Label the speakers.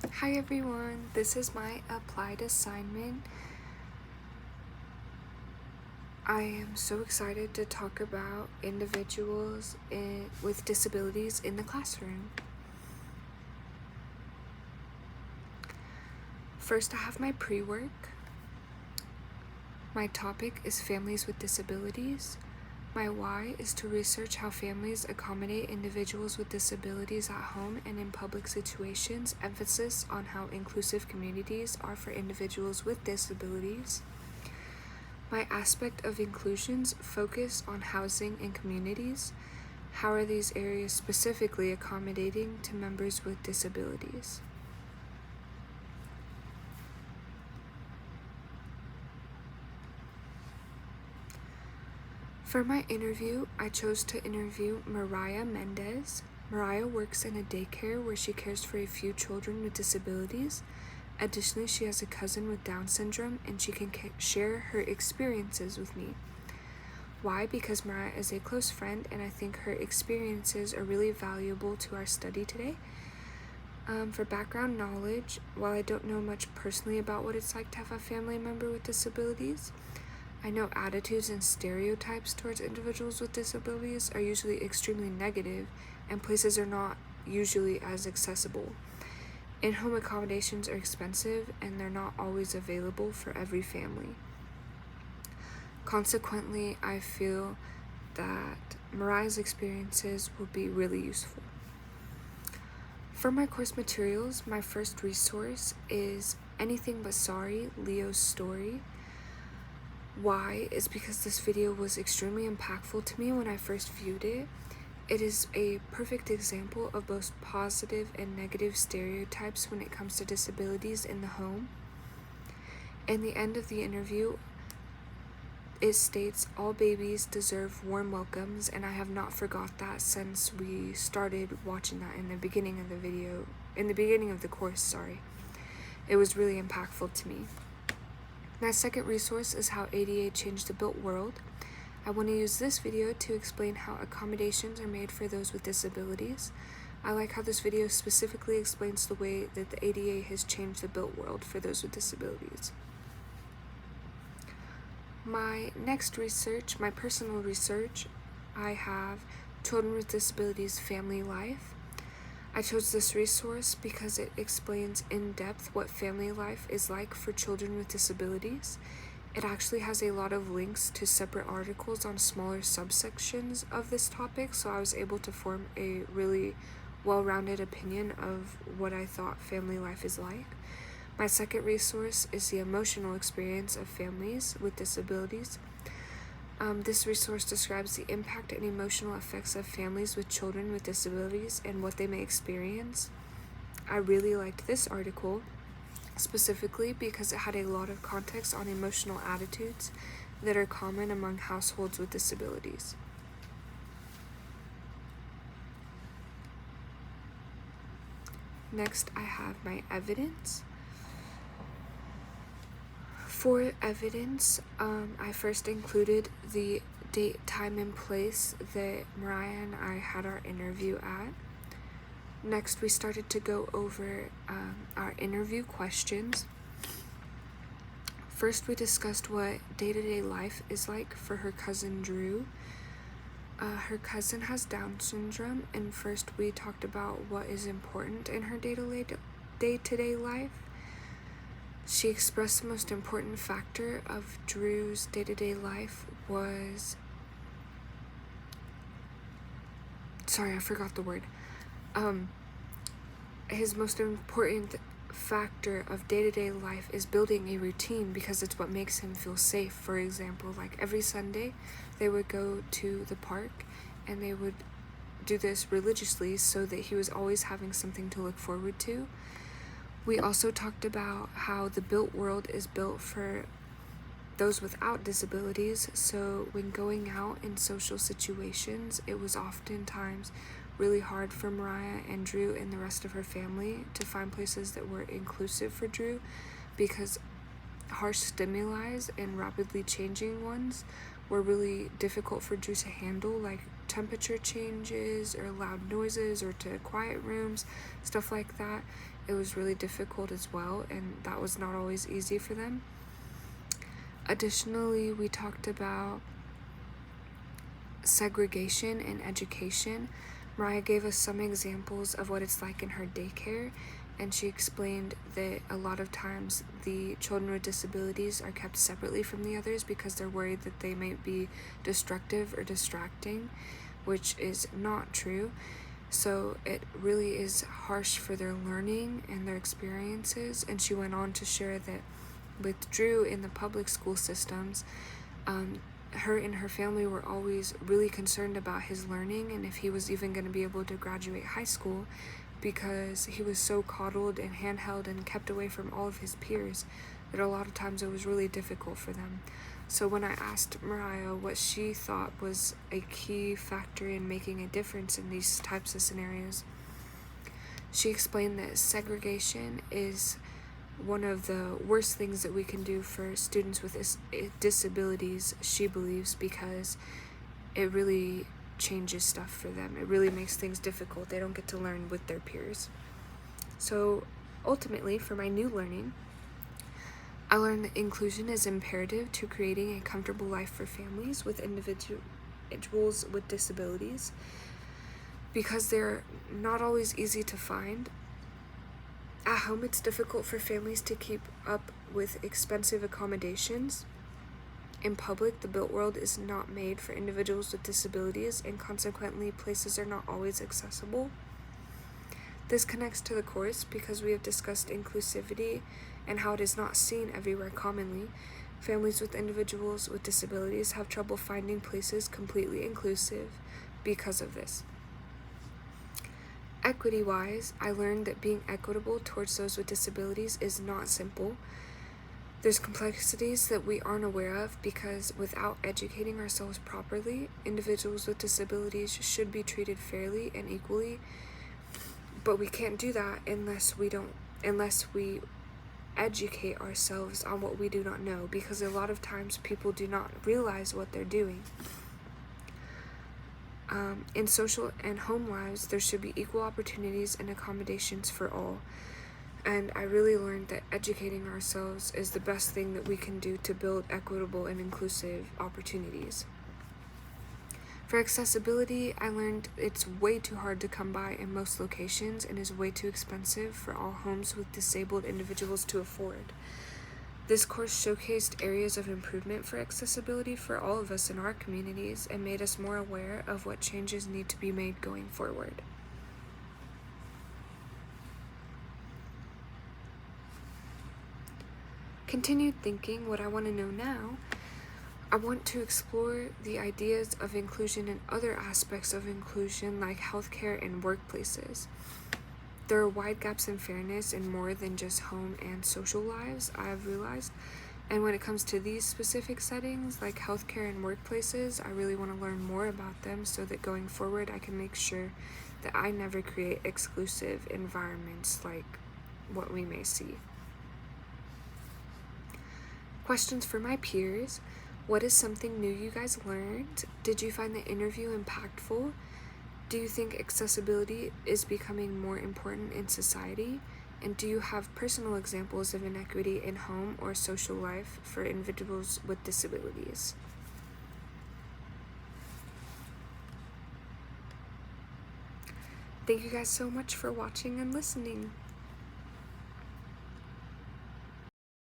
Speaker 1: Hi everyone, this is my applied assignment. I am so excited to talk about individuals with disabilities in the classroom. First, I have my pre-work. My topic is families with disabilities. My why is to research how families accommodate individuals with disabilities at home and in public situations, emphasis on how inclusive communities are for individuals with disabilities. My aspect of inclusions focus on housing and communities. How are these areas specifically accommodating to members with disabilities? For my interview, I chose to interview Mariah Mendez. Mariah works in a daycare where she cares for a few children with disabilities. Additionally, she has a cousin with Down syndrome and she can share her experiences with me. Why? Because Mariah is a close friend and I think her experiences are really valuable to our study today. For background knowledge, while I don't know much personally about what it's like to have a family member with disabilities, I know attitudes and stereotypes towards individuals with disabilities are usually extremely negative and places are not usually as accessible. In-home accommodations are expensive and they're not always available for every family. Consequently, I feel that Mariah's experiences will be really useful. For my course materials, my first resource is Anything But Sorry, Leo's Story. Why is because this video was extremely impactful to me when I first viewed it. It is a perfect example of both positive and negative stereotypes when it comes to disabilities in the home. In the end of the interview, it states all babies deserve warm welcomes, and I have not forgot that since we started watching that in the beginning of the course. It was really impactful to me. My second resource is How ADA Changed the Built World. I want to use this video to explain how accommodations are made for those with disabilities. I like how this video specifically explains the way that the ADA has changed the built world for those with disabilities. My next research, my personal research, I have Children with Disabilities Family Life. I chose this resource because it explains in depth what family life is like for children with disabilities. It actually has a lot of links to separate articles on smaller subsections of this topic, so I was able to form a really well-rounded opinion of what I thought family life is like. My second resource is The Emotional Experience of Families with Disabilities. This resource describes the impact and emotional effects of families with children with disabilities and what they may experience. I really liked this article specifically because it had a lot of context on emotional attitudes that are common among households with disabilities. Next, I have my evidence. For evidence, I first included the date, time, and place that Mariah and I had our interview at. Next, we started to go over our interview questions. First, we discussed what day-to-day life is like for her cousin Drew. Her cousin has Down syndrome, and first we talked about what is important in her day-to-day life. She expressed the most important factor of Drew's day-to-day life was... Sorry, I forgot the word. His most important factor of day-to-day life is building a routine because it's what makes him feel safe. For example, like every Sunday, they would go to the park and they would do this religiously so that he was always having something to look forward to. We also talked about how the built world is built for those without disabilities, so when going out in social situations, it was oftentimes really hard for Mariah and Drew and the rest of her family to find places that were inclusive for Drew because harsh stimuli and rapidly changing ones were really difficult for Drew to handle, like temperature changes or loud noises or to quiet rooms, stuff like that. it was really difficult as well, and that was not always easy for them. Additionally, we talked about segregation in education. Mariah gave us some examples of what it's like in her daycare, and she explained that a lot of times the children with disabilities are kept separately from the others because they're worried that they might be destructive or distracting, which is not true. So it really is harsh for their learning and their experiences. And she went on to share that with Drew in the public school systems, her and her family were always really concerned about his learning and if he was even going to be able to graduate high school, because he was so coddled and handheld and kept away from all of his peers that a lot of times it was really difficult for them. So when I asked Mariah what she thought was a key factor in making a difference in these types of scenarios, she explained that segregation is one of the worst things that we can do for students with disabilities, she believes, because it really changes stuff for them. It really makes things difficult. They don't get to learn with their peers. So ultimately, for my new learning, I learned that inclusion is imperative to creating a comfortable life for families with individuals with disabilities, because they're not always easy to find. At home, it's difficult for families to keep up with expensive accommodations. In public, the built world is not made for individuals with disabilities, and consequently, places are not always accessible. This connects to the course because we have discussed inclusivity and how it is not seen everywhere commonly. Families with individuals with disabilities have trouble finding places completely inclusive because of this. Equity-wise, I learned that being equitable towards those with disabilities is not simple. There's complexities that we aren't aware of because without educating ourselves properly, individuals with disabilities should be treated fairly and equally, but we can't do that unless we educate ourselves on what we do not know, because a lot of times people do not realize what they're doing. In social and home lives, there should be equal opportunities and accommodations for all. And I really learned that educating ourselves is the best thing that we can do to build equitable and inclusive opportunities. For accessibility, I learned it's way too hard to come by in most locations and is way too expensive for all homes with disabled individuals to afford. This course showcased areas of improvement for accessibility for all of us in our communities and made us more aware of what changes need to be made going forward. Continued thinking, what I want to know now, I want to explore the ideas of inclusion and other aspects of inclusion like healthcare and workplaces. There are wide gaps in fairness in more than just home and social lives, I have realized. And when it comes to these specific settings, like healthcare and workplaces, I really want to learn more about them so that going forward I can make sure that I never create exclusive environments like what we may see. Questions for my peers. What is something new you guys learned? Did you find the interview impactful? Do you think accessibility is becoming more important in society? And do you have personal examples of inequity in home or social life for individuals with disabilities? Thank you guys so much for watching and listening.